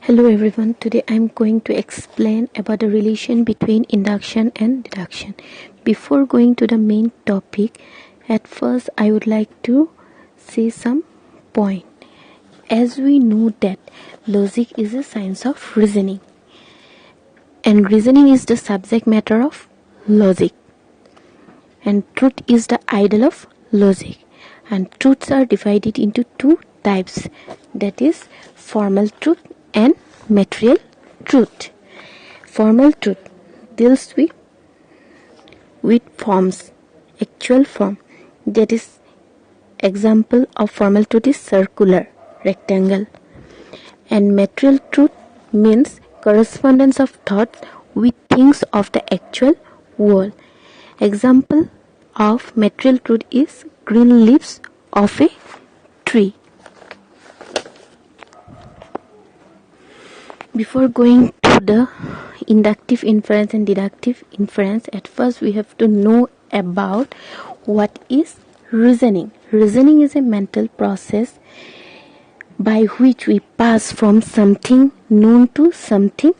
Hello everyone, today I am going to explain about the relation between induction and deduction. Before going to the main topic, at first I would like to say some point. As we know that logic is a science of reasoning, and reasoning is the subject matter of logic, and truth is the idol of logic, and truths are divided into two types, that is formal truth and material truth. Formal truth deals with forms, actual form. That is, example of formal truth is circular, rectangle. And material truth means correspondence of thoughts with things of the actual world. Example of material truth is green leaves of a tree. Before going to the inductive inference and deductive inference, at first we have to know about what is reasoning. Reasoning is a mental process by which we pass from something known to something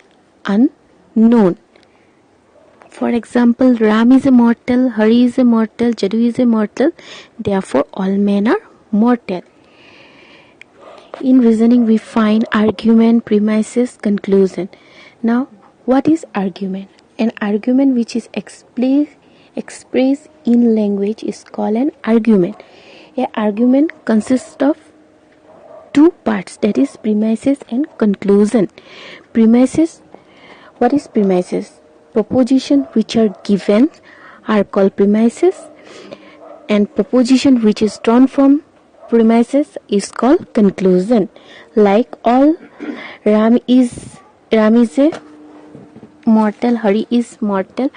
unknown. For example, Ram is immortal, Hari is immortal, Jadu is immortal, therefore all men are mortal. In reasoning, we find argument, premises, conclusion. Now, what is argument? An argument which is expressed in language is called an argument. An argument consists of two parts, that is premises and conclusion. Premises, what is premises? Propositions which are given are called premises, and proposition which is drawn from premises is called conclusion. Like all Ram is a mortal, Hari is mortal.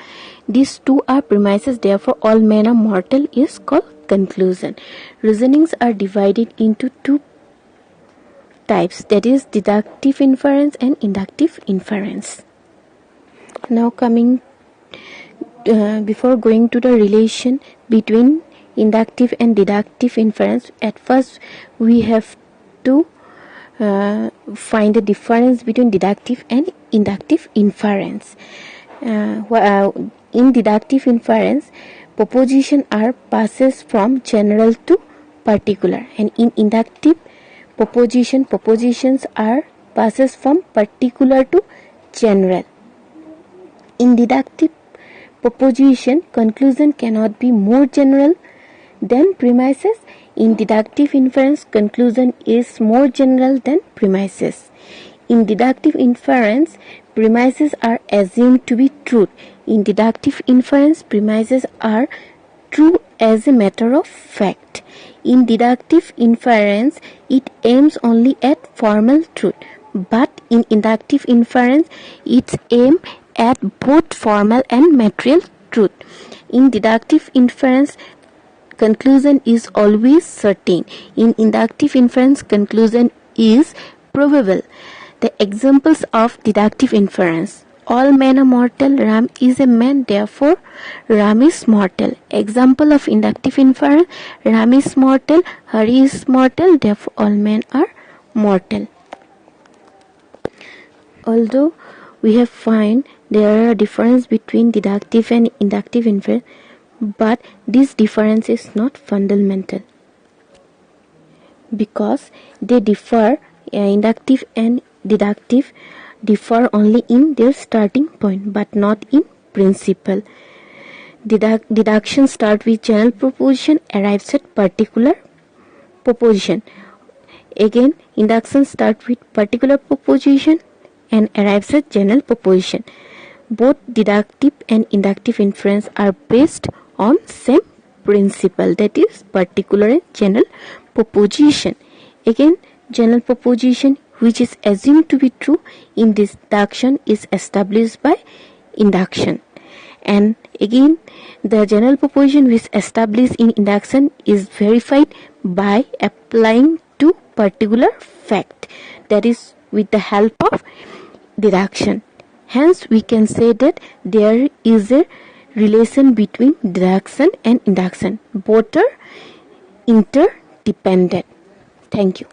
These two are premises, therefore all men are mortal is called conclusion. Reasonings are divided into two types, that is deductive inference and inductive inference. Now before going to the relation between inductive and deductive inference, at first we have to find the difference between deductive and inductive inference. In deductive inference, propositions are passes from general to particular, and in inductive propositions are passes from particular to general. In deductive proposition, conclusion cannot be more general than premises. In deductive inference, conclusion is more general than premises. In deductive inference, premises are assumed to be true. In deductive inference, premises are true as a matter of fact. In deductive inference, it aims only at formal truth, but in inductive inference, it aims at both formal and material truth. In deductive inference, conclusion is always certain. In inductive inference, conclusion is probable. The examples of deductive inference: all men are mortal, Ram is a man, therefore Ram is mortal. Example of inductive inference: Ram is mortal, Hari is mortal, therefore all men are mortal. Although we have found there are difference between deductive and inductive inference, but this difference is not fundamental because they differ. Inductive and deductive differ only in their starting point but not in principle. Deduction starts with general proposition, arrives at particular proposition. Again, induction starts with particular proposition and arrives at general proposition. Both deductive and inductive inference are based on same principle, that is particular and general proposition. Again, general proposition which is assumed to be true in deduction is established by induction, and again the general proposition which is established in induction is verified by applying to particular fact, that is with the help of deduction. Hence we can say that there is a relation between deduction and induction. Both are interdependent. Thank you.